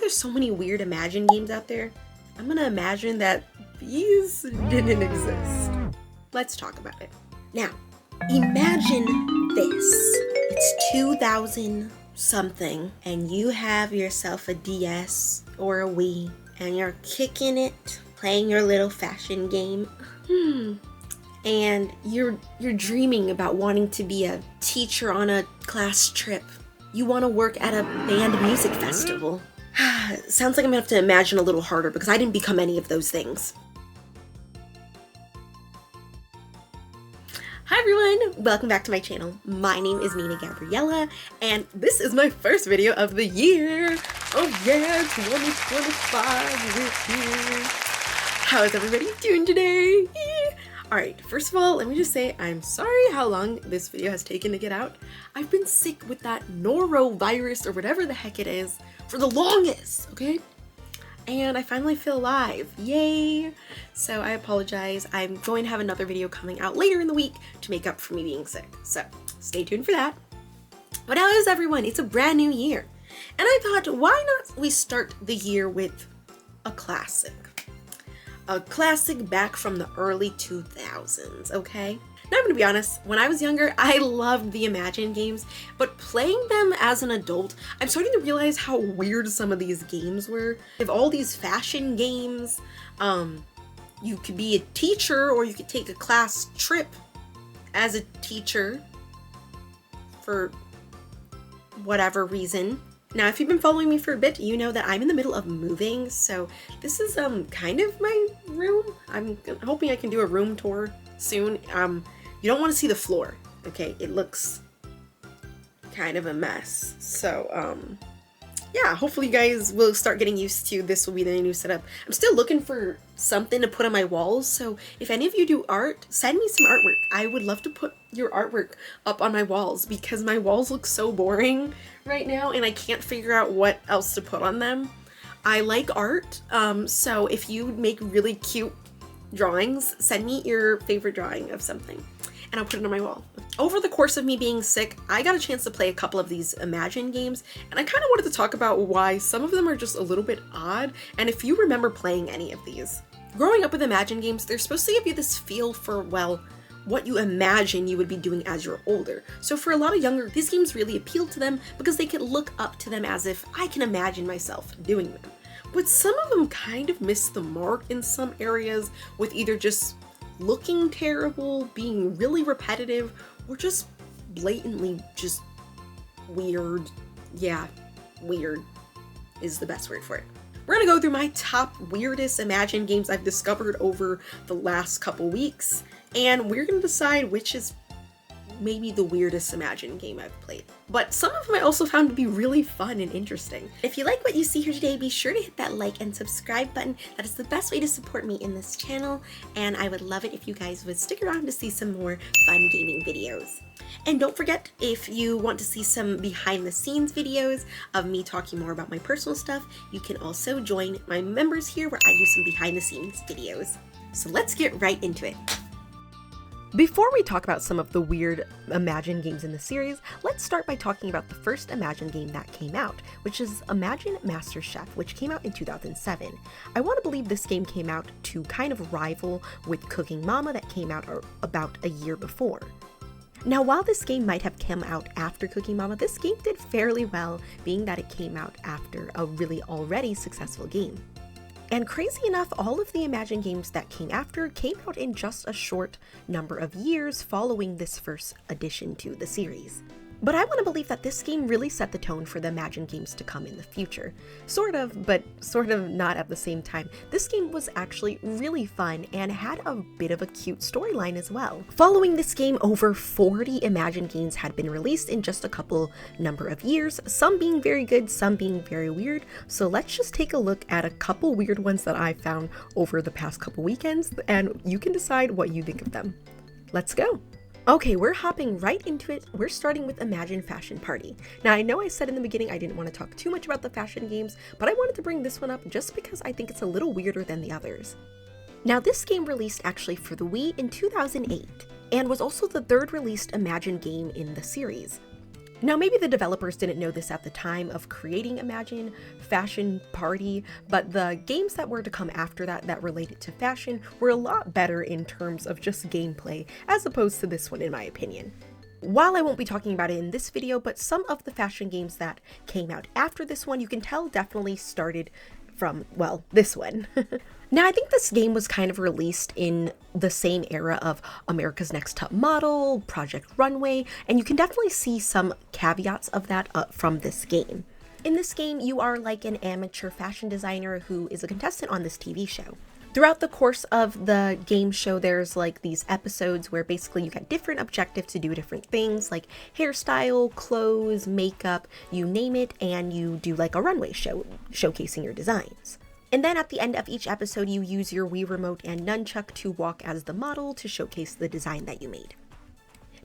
there's so many weird Imagine games out there, I'm gonna imagine that these didn't exist. Let's talk about it. Now, imagine this. It's 2000 something and you have yourself a DS or a Wii and you're kicking it, playing your little fashion game. And you're dreaming about wanting to be a teacher on a class trip. You want to work at a band music festival. Sounds like I'm gonna have to imagine a little harder because I didn't become any of those things. Hi everyone, welcome back to my channel. My name is TheNinaGabriella and this is my first video of the year. Oh yeah, 2025 is here. How is everybody doing today? Alright, first of all, let me just say I'm sorry how long this video has taken to get out. I've been sick with that norovirus or whatever the heck it is for the longest, okay? And I finally feel alive, yay! So I apologize. I'm going to have another video coming out later in the week to make up for me being sick. So stay tuned for that. But how is everyone? It's a brand new year. And I thought, why not we start the year with a classic? A classic back from the early 2000s, okay? Now I'm gonna be honest, when I was younger, I loved the Imagine games, but playing them as an adult, I'm starting to realize how weird some of these games were. You have all these fashion games, you could be a teacher or you could take a class trip as a teacher for whatever reason. Now, if you've been following me for a bit, you know that I'm in the middle of moving, so this is kind of my room. I'm hoping I can do a room tour soon. You don't want to see the floor, okay? It looks kind of a mess. So, yeah, hopefully you guys will start getting used to this will be the new setup. I'm still looking for something to put on my walls, so if any of you do art, send me some artwork. I would love to put your artwork up on my walls because my walls look so boring right now and I can't figure out what else to put on them. I like art, so if you make really cute drawings, send me your favorite drawing of something and I'll put it on my wall. Over the course of me being sick, I got a chance to play a couple of these Imagine games and I kind of wanted to talk about why some of them are just a little bit odd and if you remember playing any of these. Growing up with Imagine games, they're supposed to give you this feel for, well, what you imagine you would be doing as you're older. So for a lot of younger, these games really appealed to them because they could look up to them as if I can imagine myself doing them. But some of them kind of miss the mark in some areas with either just looking terrible, being really repetitive, or just blatantly just weird. Yeah, weird is the best word for it. We're gonna go through my top weirdest Imagine games I've discovered over the last couple weeks, and we're gonna decide which is maybe the weirdest Imagine game I've played. But some of them I also found to be really fun and interesting. If you like what you see here today, be sure to hit that like and subscribe button. That is the best way to support me in this channel, and I would love it if you guys would stick around to see some more fun gaming videos. And don't forget, if you want to see some behind the scenes videos of me talking more about my personal stuff, you can also join my members here where I do some behind the scenes videos. So let's get right into it. Before we talk about some of the weird Imagine games in the series, let's start by talking about the first Imagine game that came out, which is Imagine MasterChef, which came out in 2007. I want to believe this game came out to kind of rival with Cooking Mama that came out about a year before. Now, while this game might have come out after Cooking Mama, this game did fairly well, being that it came out after a really already successful game. And crazy enough, all of the Imagine games that came after came out in just a short number of years following this first addition to the series. But I want to believe that this game really set the tone for the Imagine games to come in the future. Sort of, but sort of not at the same time. This game was actually really fun and had a bit of a cute storyline as well. Following this game, over 40 Imagine games had been released in just a couple number of years, some being very good, some being very weird. So let's just take a look at a couple weird ones that I found over the past couple weekends, and you can decide what you think of them. Let's go! Okay, we're hopping right into it. We're starting with Imagine Fashion Party. Now, I know I said in the beginning I didn't want to talk too much about the fashion games, but I wanted to bring this one up just because I think it's a little weirder than the others. Now, this game released actually for the Wii in 2008, and was also the third released Imagine game in the series. Now, maybe the developers didn't know this at the time of creating Imagine Fashion Party, but the games that were to come after that related to fashion were a lot better in terms of just gameplay, as opposed to this one in my opinion. While I won't be talking about it in this video, but some of the fashion games that came out after this one, you can tell definitely started from, well, this one. Now, I think this game was kind of released in the same era of America's Next Top Model, Project Runway, and you can definitely see some caveats of that from this game. In this game, you are like an amateur fashion designer who is a contestant on this TV show. Throughout the course of the game show, there's like these episodes where basically you get different objectives to do different things like hairstyle, clothes, makeup, you name it, and you do like a runway show showcasing your designs. And then at the end of each episode, you use your Wii Remote and nunchuck to walk as the model to showcase the design that you made.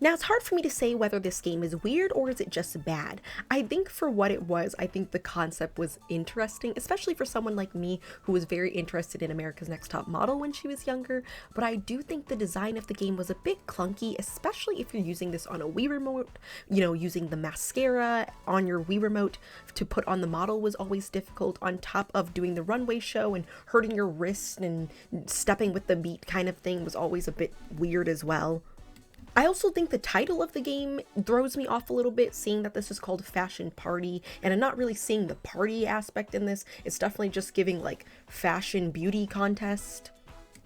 Now, it's hard for me to say whether this game is weird or is it just bad. I think for what it was, I think the concept was interesting, especially for someone like me who was very interested in America's Next Top Model when she was younger, but I do think the design of the game was a bit clunky, especially if you're using this on a Wii Remote. You know, using the mascara on your Wii Remote to put on the model was always difficult, on top of doing the runway show and hurting your wrist and stepping with the beat kind of thing was always a bit weird as well. I also think the title of the game throws me off a little bit, seeing that this is called Fashion Party, and I'm not really seeing the party aspect in this. It's definitely just giving like fashion beauty contest.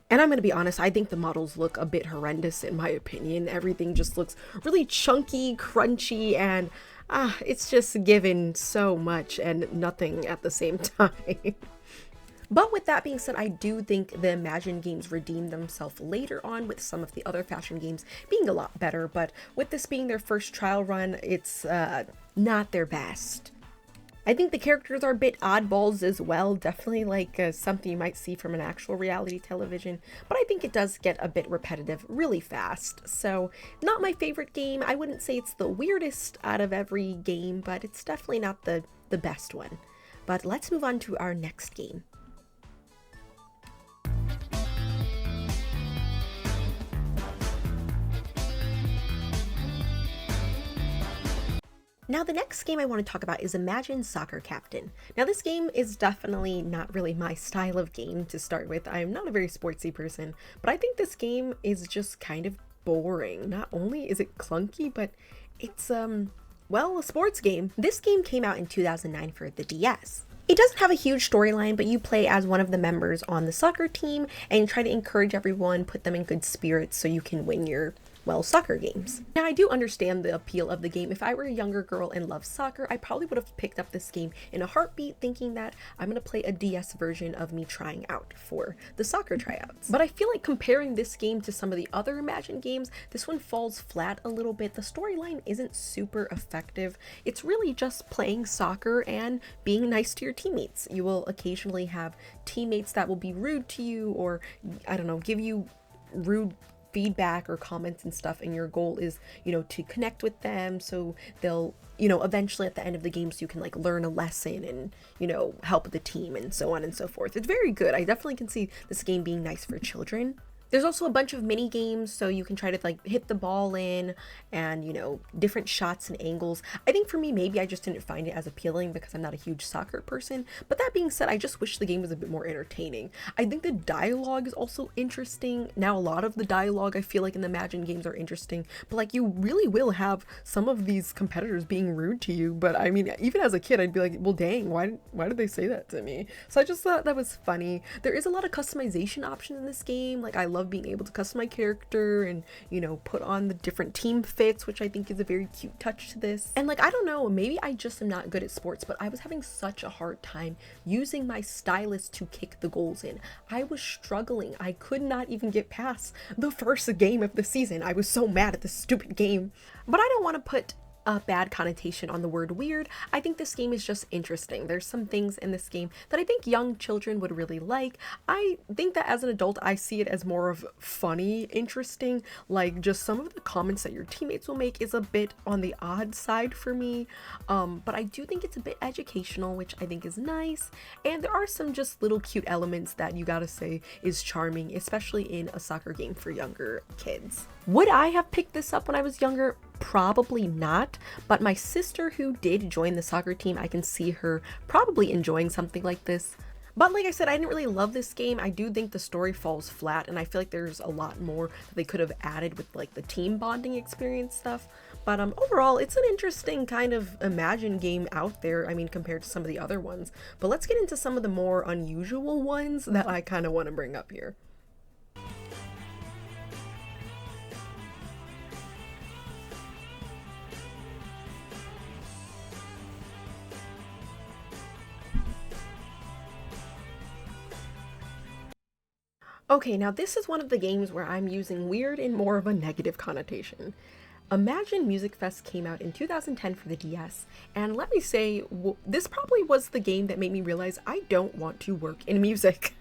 And I'm gonna be honest, I think the models look a bit horrendous in my opinion. Everything just looks really chunky, crunchy, and it's just given so much and nothing at the same time. But with that being said, I do think the Imagine games redeemed themselves later on with some of the other fashion games being a lot better, but with this being their first trial run, it's not their best. I think the characters are a bit oddballs as well, definitely like something you might see from an actual reality television, but I think it does get a bit repetitive really fast. So not my favorite game. I wouldn't say it's the weirdest out of every game, but it's definitely not the best one. But let's move on to our next game. Now, the next game I want to talk about is Imagine Soccer Captain. Now, this game is definitely not really my style of game to start with. I'm not a very sportsy person, but I think this game is just kind of boring. Not only is it clunky, but it's, well, a sports game. This game came out in 2009 for the DS. It doesn't have a huge storyline, but you play as one of the members on the soccer team and try to encourage everyone, put them in good spirits so you can win your, well, soccer games. Now, I do understand the appeal of the game. If I were a younger girl and loved soccer, I probably would have picked up this game in a heartbeat, thinking that I'm gonna play a DS version of me trying out for the soccer tryouts. But I feel like comparing this game to some of the other Imagine games, this one falls flat a little bit. The storyline isn't super effective. It's really just playing soccer and being nice to your teammates. You will occasionally have teammates that will be rude to you, or, I don't know, give you rude feedback or comments and stuff, and your goal is, you know, to connect with them so they'll, you know, eventually at the end of the games you can like learn a lesson and, you know, help the team and so on and so forth. It's very good. I definitely can see this game being nice for children. There's also a bunch of mini games, so you can try to like hit the ball in and, you know, different shots and angles. I think for me, maybe I just didn't find it as appealing because I'm not a huge soccer person. But that being said, I just wish the game was a bit more entertaining. I think the dialogue is also interesting. Now, a lot of the dialogue I feel like in the Imagine games are interesting, but like you really will have some of these competitors being rude to you. But I mean, even as a kid, I'd be like, well, dang, why did they say that to me? So I just thought that was funny. There is a lot of customization options in this game. Like, I love being able to customize my character and, you know, put on the different team fits, which I think is a very cute touch to this. And like, I don't know, maybe I just am not good at sports, but I was having such a hard time using my stylus to kick the goals in. I was struggling. I could not even get past the first game of the season. I was so mad at this stupid game. But I don't want to put a bad connotation on the word weird. I think this game is just interesting. There's some things in this game that I think young children would really like. I think that as an adult, I see it as more of funny, interesting, like just some of the comments that your teammates will make is a bit on the odd side for me. But I do think it's a bit educational, which I think is nice. And there are some just little cute elements that you gotta say is charming, especially in a soccer game for younger kids. Would I have picked this up when I was younger? probably not, but my sister who did join the soccer team, I can see her probably enjoying something like this. But like I said, I didn't really love this game. I do think the story falls flat, and I feel like there's a lot more that they could have added with like the team bonding experience stuff. But overall, it's an interesting kind of Imagine game out there, I mean, compared to some of the other ones. But let's get into some of the more unusual ones that I kind of want to bring up here. Okay, now this is one of the games where I'm using weird in more of a negative connotation. Imagine Music Fest came out in 2010 for the DS, and let me say, this probably was the game that made me realize I don't want to work in music.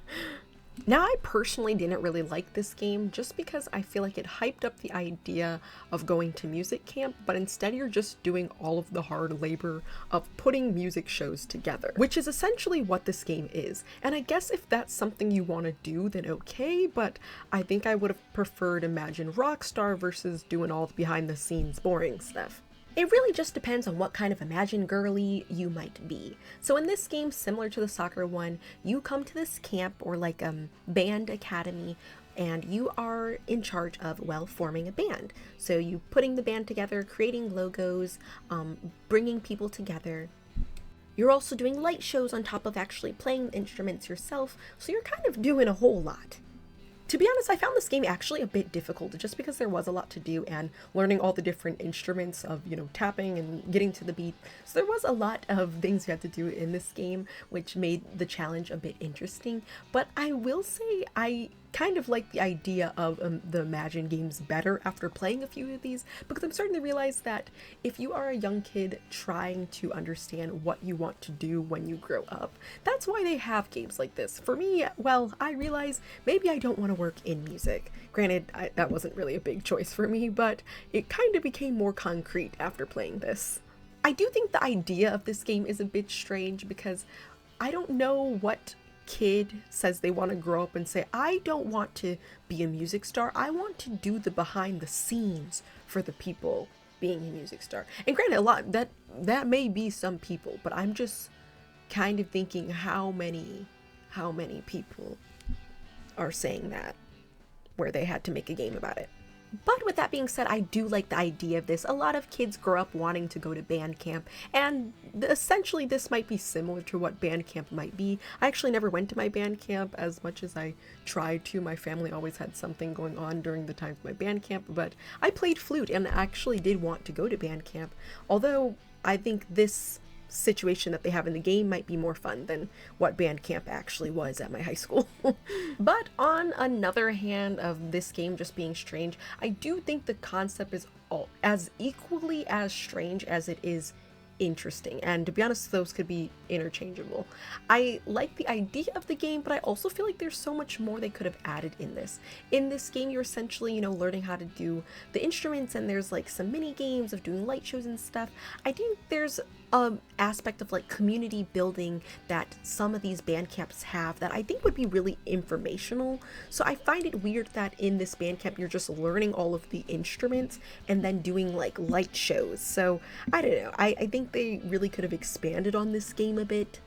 Now, I personally didn't really like this game just because I feel like it hyped up the idea of going to music camp, but instead you're just doing all of the hard labor of putting music shows together, which is essentially what this game is. And I guess if that's something you want to do, then okay, but I think I would have preferred Imagine Rockstar versus doing all the behind the scenes boring stuff. It really just depends on what kind of Imagine girly you might be. So in this game, similar to the soccer one, you come to this camp or like band academy, and you are in charge of, well, forming a band. So you putting the band together, creating logos, bringing people together. You're also doing light shows on top of actually playing the instruments yourself, so you're kind of doing a whole lot. To be honest, I found this game actually a bit difficult just because there was a lot to do and learning all the different instruments of, tapping and getting to the beat. So there was a lot of things you had to do in this game, which made the challenge a bit interesting. But I will say I kind of like the idea of the Imagine games better after playing a few of these, because I'm starting to realize that if you are a young kid trying to understand what you want to do when you grow up, that's why they have games like this. For me, well, I realize maybe I don't want to work in music. Granted, that wasn't really a big choice for me, but it kind of became more concrete after playing this. I do think the idea of this game is a bit strange because I don't know what kid says they want to grow up and say, I don't want to be a music star, I want to do the behind the scenes for the people being a music star. And granted, a lot that may be some people, but I'm just kind of thinking how many people are saying that where they had to make a game about it. But with that being said, I do like the idea of this. A lot of kids grow up wanting to go to band camp, and essentially this might be similar to what band camp might be. I actually never went to my band camp as much as I tried to. My family always had something going on during the time of my band camp, but I played flute and actually did want to go to band camp, although I think this situation that they have in the game might be more fun than what band camp actually was at my high school. But on another hand of this game just being strange, I do think the concept is as equally as strange as it is interesting, and to be honest, those could be interchangeable. I like the idea of the game, but I also feel like there's so much more they could have added in this. In this game, you're essentially, learning how to do the instruments, and there's like some mini games of doing light shows and stuff. I think there's aspect of like community building that some of these band camps have that I think would be really informational. So I find it weird that in this band camp you're just learning all of the instruments and then doing like light shows. So I don't know, I think they really could have expanded on this game a bit.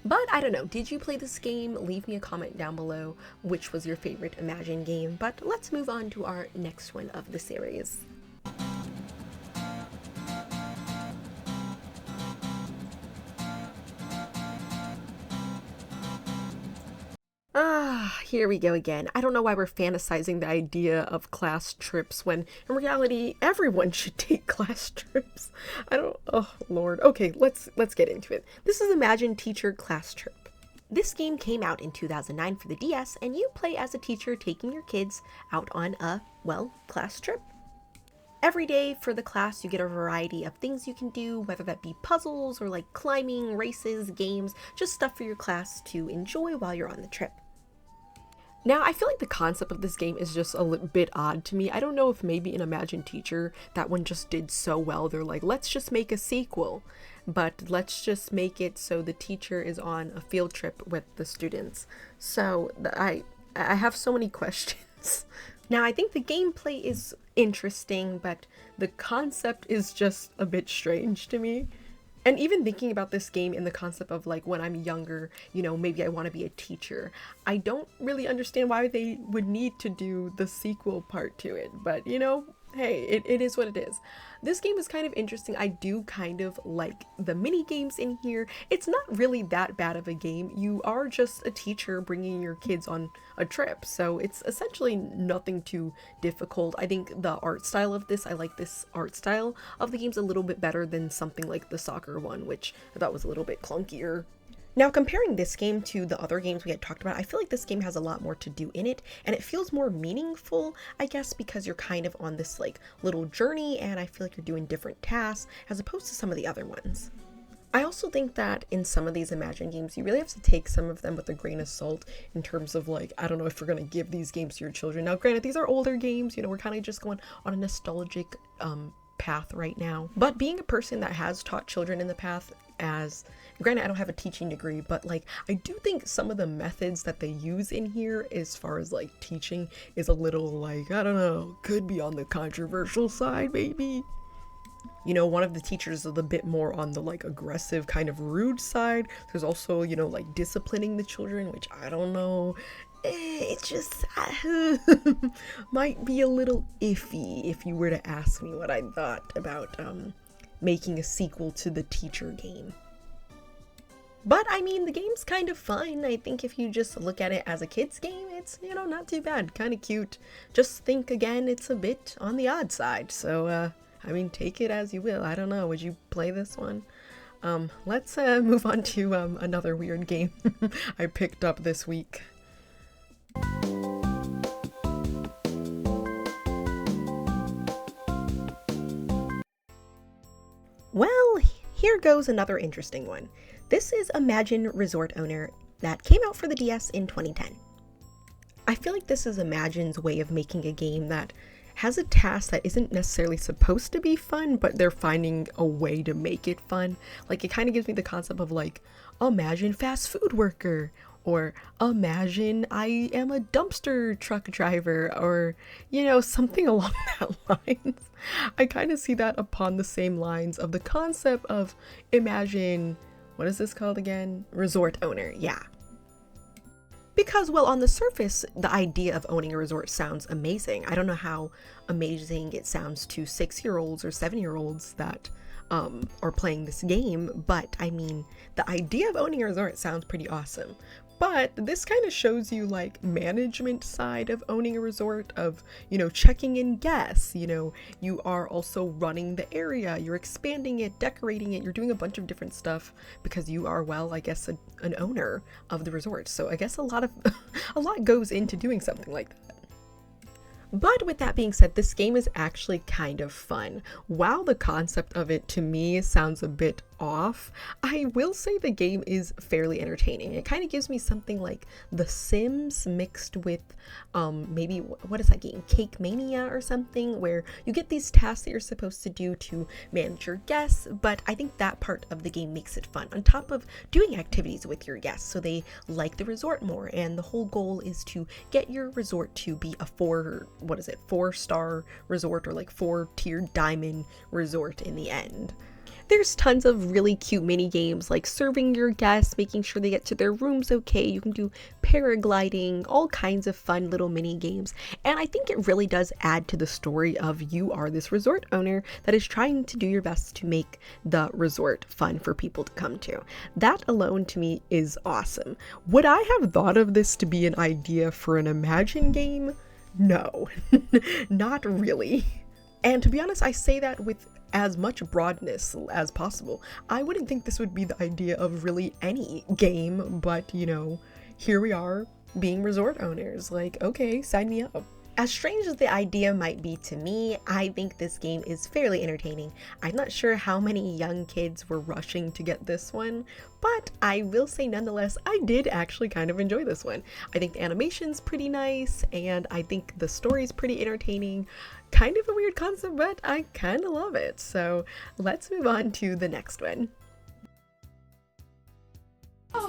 But I don't know, did you play this game? Leave me a comment down below which was your favorite Imagine game. But let's move on to our next one of the series. Here we go again. I don't know why we're fantasizing the idea of class trips when in reality everyone should take class trips. Oh Lord. Okay, let's get into it. This is Imagine Teacher Class Trip. This game came out in 2009 for the DS, and you play as a teacher taking your kids out on a, well, class trip. Every day for the class, you get a variety of things you can do, whether that be puzzles or like climbing, races, games, just stuff for your class to enjoy while you're on the trip. Now, I feel like the concept of this game is just a bit odd to me. I don't know if maybe in Imagine Teacher, that one just did so well, they're like, let's just make a sequel, but let's just make it so the teacher is on a field trip with the students. So I have so many questions. Now, I think the gameplay is interesting, but the concept is just a bit strange to me. And even thinking about this game in the concept of like when I'm younger, you know, maybe I want to be a teacher. I don't really understand why they would need to do the sequel part to it, but you know, hey, it is what it is. This game is kind of interesting. I do kind of like the mini games in here. It's not really that bad of a game. You are just a teacher bringing your kids on a trip, so it's essentially nothing too difficult. I think the art style of this, I like this art style of the games a little bit better than something like the soccer one, which I thought was a little bit clunkier. Now, comparing this game to the other games we had talked about, I feel like this game has a lot more to do in it, and it feels more meaningful, I guess, because you're kind of on this like little journey, and I feel like you're doing different tasks as opposed to some of the other ones. I also think that in some of these Imagine games, you really have to take some of them with a grain of salt in terms of like, I don't know if we're going to give these games to your children. Now, granted, these are older games, you know, we're kind of just going on a nostalgic path right now. But being a person that has taught children in the past, as granted I don't have a teaching degree, but like I do think some of the methods that they use in here as far as like teaching is a little like, I don't know, could be on the controversial side maybe. You know, one of the teachers is a bit more on the like aggressive kind of rude side. There's also, you know, like disciplining the children, which I don't know. It just might be a little iffy if you were to ask me what I thought about making a sequel to the teacher game. But I mean, the game's kind of fun. I think if you just look at it as a kid's game, it's, you know, not too bad, kind of cute. Just think again, it's a bit on the odd side. So, I mean, take it as you will. I don't know. Would you play this one? Let's move on to another weird game I picked up this week. Well, here goes another interesting one. This is Imagine Resort Owner that came out for the DS in 2010. I feel like this is Imagine's way of making a game that has a task that isn't necessarily supposed to be fun, but they're finding a way to make it fun. Like, it kind of gives me the concept of like, imagine fast food worker, or imagine I am a dumpster truck driver, or, you know, something along that lines. I kind of see that upon the same lines of the concept of imagine, what is this called again? Resort owner, yeah. Because, well, on the surface, the idea of owning a resort sounds amazing. I don't know how amazing it sounds to 6-year-olds or 7-year-olds that are playing this game, but I mean, the idea of owning a resort sounds pretty awesome. But this kind of shows you like management side of owning a resort, of, you know, checking in guests, you know, you are also running the area, you're expanding it, decorating it, you're doing a bunch of different stuff because you are, well, I guess an owner of the resort. So I guess a lot goes into doing something like that. But with that being said, this game is actually kind of fun. While the concept of it to me sounds a bit off, I will say the game is fairly entertaining. It kind of gives me something like The Sims mixed with maybe, what is that game? Cake Mania or something, where you get these tasks that you're supposed to do to manage your guests, but I think that part of the game makes it fun, on top of doing activities with your guests so they like the resort more, and the whole goal is to get your resort to be a 4-star resort, or like 4-tiered diamond resort in the end. There's tons of really cute mini games like serving your guests, making sure they get to their rooms okay. You can do paragliding, all kinds of fun little mini games. And I think it really does add to the story of you are this resort owner that is trying to do your best to make the resort fun for people to come to. That alone to me is awesome. Would I have thought of this to be an idea for an Imagine game? No, not really. And to be honest, I say that with as much broadness as possible. I wouldn't think this would be the idea of really any game, but you know, here we are being resort owners. Like, okay, sign me up. As strange as the idea might be to me, I think this game is fairly entertaining. I'm not sure how many young kids were rushing to get this one, but I will say nonetheless, I did actually kind of enjoy this one. I think the animation's pretty nice, and I think the story's pretty entertaining. Kind of a weird concept, but I kind of love it. So let's move on to the next one. Oh.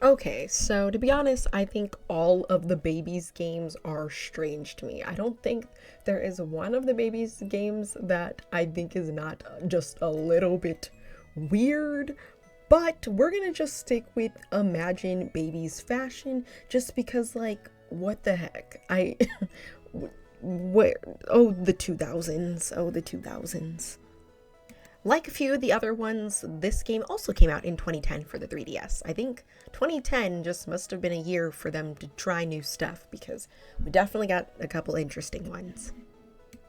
Okay, so to be honest, I think all of the Babyz games are strange to me. I don't think there is one of the Babyz games that I think is not just a little bit weird, but we're gonna just stick with Imagine Babyz fashion just because, like, what the heck? Where? Oh, the 2000s. Oh, the 2000s. Like a few of the other ones, this game also came out in 2010 for the 3DS. I think 2010 just must have been a year for them to try new stuff because we definitely got a couple interesting ones.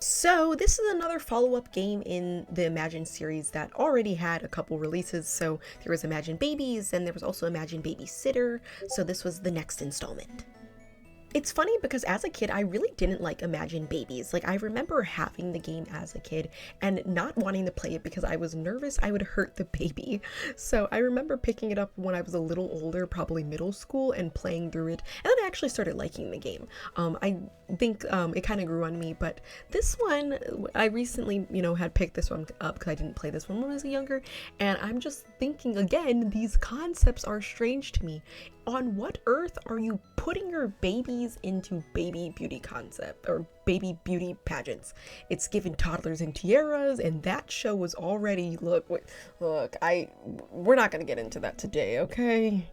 So this is another follow-up game in the Imagine series that already had a couple releases. So there was Imagine Babyz and there was also Imagine Babysitter. So this was the next installment. It's funny because as a kid, I really didn't like Imagine Babyz. Like, I remember having the game as a kid and not wanting to play it because I was nervous I would hurt the baby. So I remember picking it up when I was a little older, probably middle school, and playing through it. And then I actually started liking the game. I think it kind of grew on me, but this one, I recently, had picked this one up because I didn't play this one when I was younger. And I'm just thinking, again, these concepts are strange to me. On what earth are you putting your babies into baby beauty concept or baby beauty pageants? It's given toddlers and tiaras, and that show was already, we're not gonna get into that today, okay?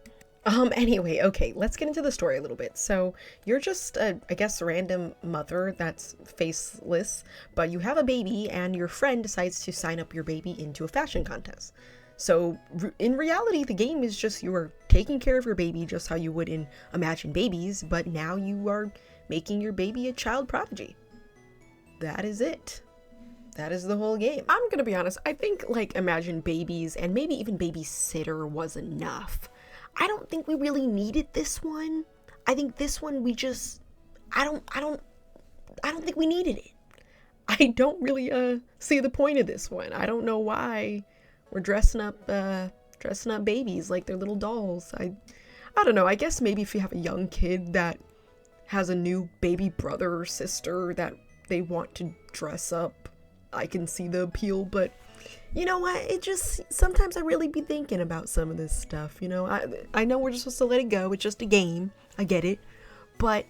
Anyway, okay, let's get into the story a little bit. So you're just a random mother that's faceless, but you have a baby and your friend decides to sign up your baby into a fashion contest. So in reality, the game is just you are taking care of your baby just how you would in Imagine Babyz, but now you are making your baby a child prodigy. That is it. That is the whole game. I'm gonna be honest, I think like Imagine Babyz and maybe even Babysitter was enough. I don't think we really needed this one. I think this one I don't think we needed it. I don't really see the point of this one. I don't know why we're dressing up babies like they're little dolls. I don't know. I guess maybe if you have a young kid that has a new baby brother or sister that they want to dress up, I can see the appeal, but you know what? Sometimes I really be thinking about some of this stuff, I know we're just supposed to let it go. It's just a game. I get it. But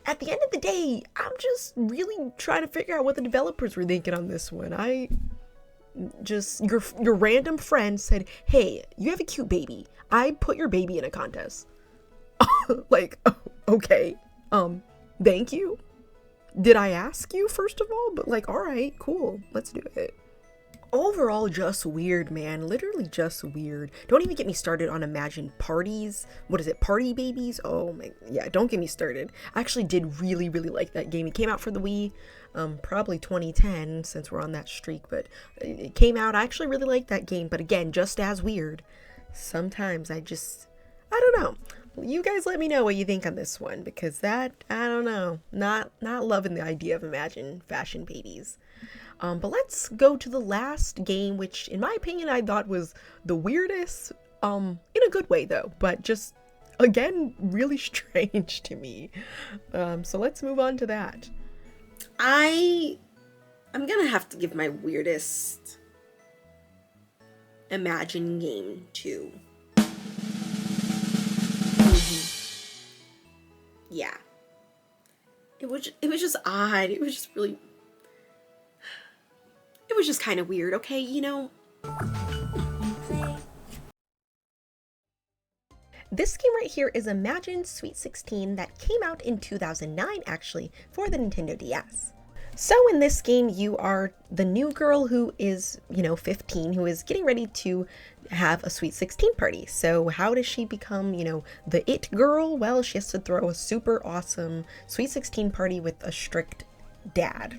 at the end of the day, I'm just really trying to figure out what the developers were thinking on this one. Your random friend said, hey, you have a cute baby. I put your baby in a contest. Like, okay. Thank you. Did I ask you first of all? But like, all right, cool. Let's do it. Overall, just weird, man. Literally just weird. Don't even get me started on Imagine parties. What is it? Party Babies? Oh my, yeah, don't get me started. I actually did really, really like that game. It came out for the Wii, probably 2010 since we're on that streak, but it came out. I actually really liked that game, but again, just as weird. Sometimes I don't know. You guys let me know what you think on this one because I don't know. Not loving the idea of Imagine Fashion Babies. But let's go to the last game, which in my opinion, I thought was the weirdest, in a good way though, but just, again, really strange to me. So let's move on to that. I'm gonna have to give my weirdest Imagine game to. Yeah. It was just odd. It was just kind of weird, okay, This game right here is Imagine Sweet 16 that came out in 2009 actually for the Nintendo DS. So in this game, you are the new girl who is, 15, who is getting ready to have a Sweet 16 party. So how does she become, the it girl? Well, she has to throw a super awesome Sweet 16 party with a strict dad.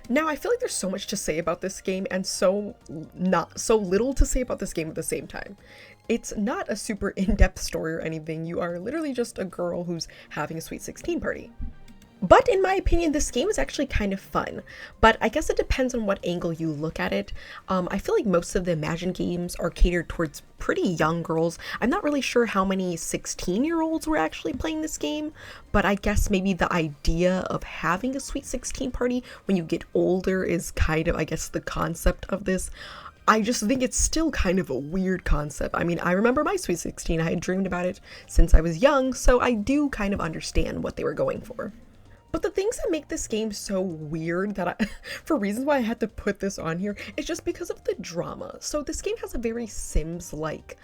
Now, I feel like there's so much to say about this game and so little to say about this game at the same time. It's not a super in-depth story or anything. You are literally just a girl who's having a Sweet 16 party. But in my opinion, this game is actually kind of fun, but I guess it depends on what angle you look at it. I feel like most of the Imagine games are catered towards pretty young girls. I'm not really sure how many 16-year-olds were actually playing this game, but I guess maybe the idea of having a Sweet 16 party when you get older is kind of, I guess, the concept of this. I just think it's still kind of a weird concept. I mean, I remember my Sweet 16. I had dreamed about it since I was young, so I do kind of understand what they were going for. But the things that make this game so weird that for reasons why I had to put this on here, is just because of the drama. So this game has a very Sims-like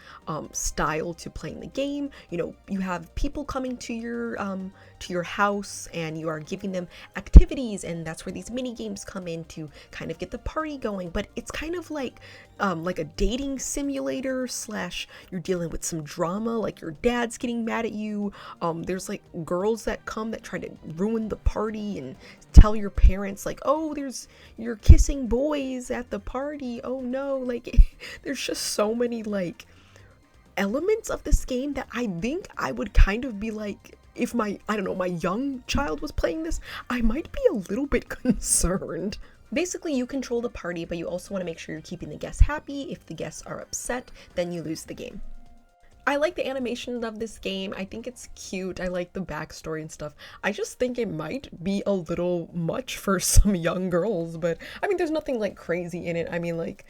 style to playing the game. You know, you have people coming to your house and you are giving them activities, and that's where these mini games come in to kind of get the party going. But it's kind of like a dating simulator slash you're dealing with some drama, like your dad's getting mad at you. There's like girls that come that try to ruin the party and tell your parents like, oh, you're kissing boys at the party, oh no. Like there's just so many like elements of this game that I think I would kind of be like, if my young child was playing this, I might be a little bit concerned. Basically, you control the party, but you also want to make sure you're keeping the guests happy. If the guests are upset, then you lose the game. I like the animation of this game. I think it's cute. I like the backstory and stuff. I just think it might be a little much for some young girls, but I mean, there's nothing like crazy in it. I mean, like,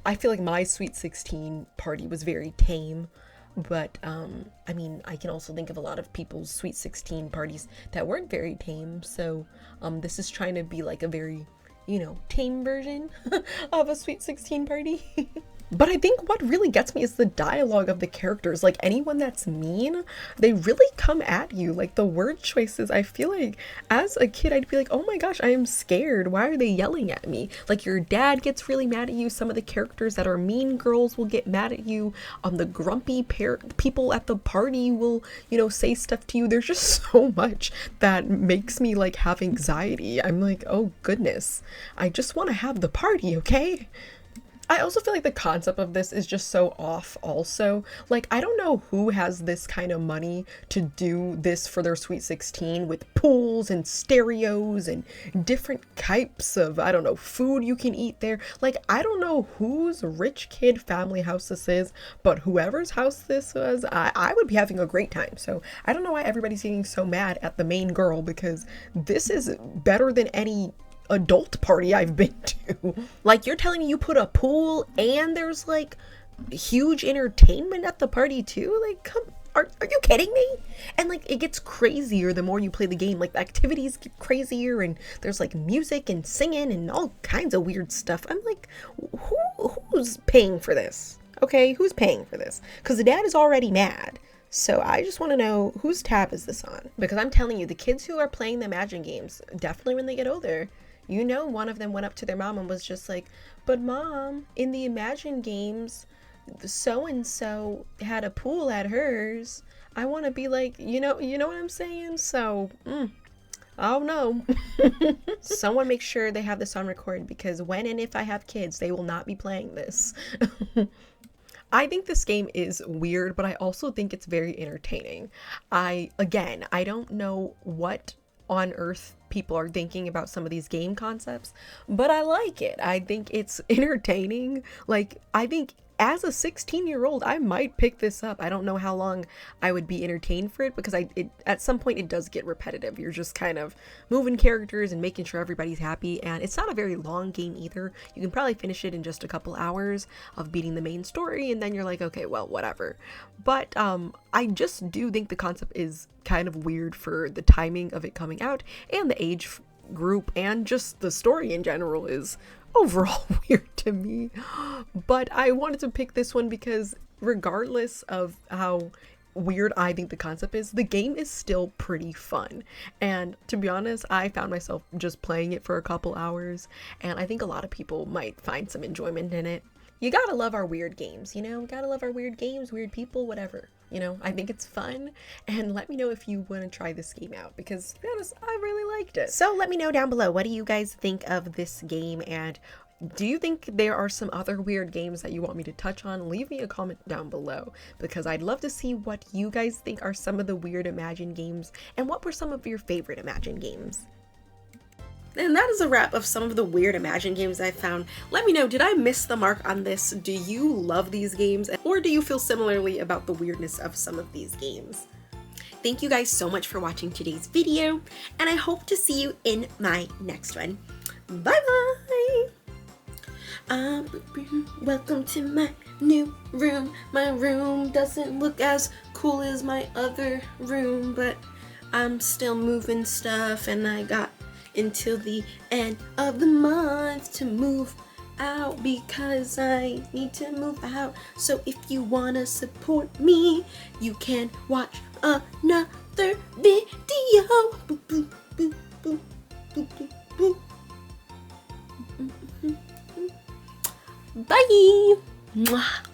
I feel like my Sweet 16 party was very tame, but I mean, I can also think of a lot of people's Sweet 16 parties that weren't very tame, so this is trying to be like a very, you know, tame version of a Sweet 16 party. But I think what really gets me is the dialogue of the characters. Like, anyone that's mean, they really come at you. Like, the word choices, I feel like as a kid, I'd be like, oh my gosh, I am scared. Why are they yelling at me? Like, your dad gets really mad at you. Some of the characters that are mean girls will get mad at you. The grumpy people at the party will, you know, say stuff to you. There's just so much that makes me like have anxiety. I'm like, oh goodness, I just want to have the party, okay? I also feel like the concept of this is just so off also. Like, I don't know who has this kind of money to do this for their Sweet 16 with pools and stereos and different types of, I don't know, food you can eat there. Like, I don't know whose rich kid family house this is, but whoever's house this was, I would be having a great time. So I don't know why everybody's getting so mad at the main girl, because this is better than any adult party I've been to. Like, you're telling me you put a pool and there's like huge entertainment at the party too? Like, are you kidding me? And like, it gets crazier the more you play the game. Like, the activities get crazier and there's like music and singing and all kinds of weird stuff. I'm like, who's paying for this? Okay, who's paying for this? Because the dad is already mad. So I just want to know, whose tab is this on? Because I'm telling you, the kids who are playing the Imagine games, definitely when they get older, you know, one of them went up to their mom and was just like, but mom, in the Imagine games, so-and-so had a pool at hers. I want to be like, you know what I'm saying? So, oh no. Someone make sure they have this on record, because when and if I have kids, they will not be playing this. I think this game is weird, but I also think it's very entertaining. I don't know what on earth people are thinking about some of these game concepts, but I like it. I think it's entertaining. Like, I think as a 16-year-old, I might pick this up. I don't know how long I would be entertained for it, because at some point it does get repetitive. You're just kind of moving characters and making sure everybody's happy, and it's not a very long game either. You can probably finish it in just a couple hours of beating the main story, and then you're like, okay, well, whatever. But I just do think the concept is kind of weird for the timing of it coming out, and the age group, and just the story in general is overall weird to me. But I wanted to pick this one because regardless of how weird I think the concept is, the game is still pretty fun. And to be honest, I found myself just playing it for a couple hours, and I think a lot of people might find some enjoyment in it. You gotta love our weird games, you know? Gotta love our weird games, weird people, whatever. You know, I think it's fun, and let me know if you want to try this game out, because to be honest, I really liked it. So let me know down below, what do you guys think of this game, and do you think there are some other weird games that you want me to touch on? Leave me a comment down below, because I'd love to see what you guys think are some of the weird Imagine games, and what were some of your favorite Imagine games. And that is a wrap of some of the weird Imagine games I found. Let me know, did I miss the mark on this? Do you love these games? Or do you feel similarly about the weirdness of some of these games? Thank you guys so much for watching today's video, and I hope to see you in my next one. Bye bye! Welcome to my new room. My room doesn't look as cool as my other room, but I'm still moving stuff, and I got until the end of the month to move out because I need to move out. So if you wanna support me, you can watch another video. Boop, boop, boop, boop, boop, boop, boop. Bye. Mwah.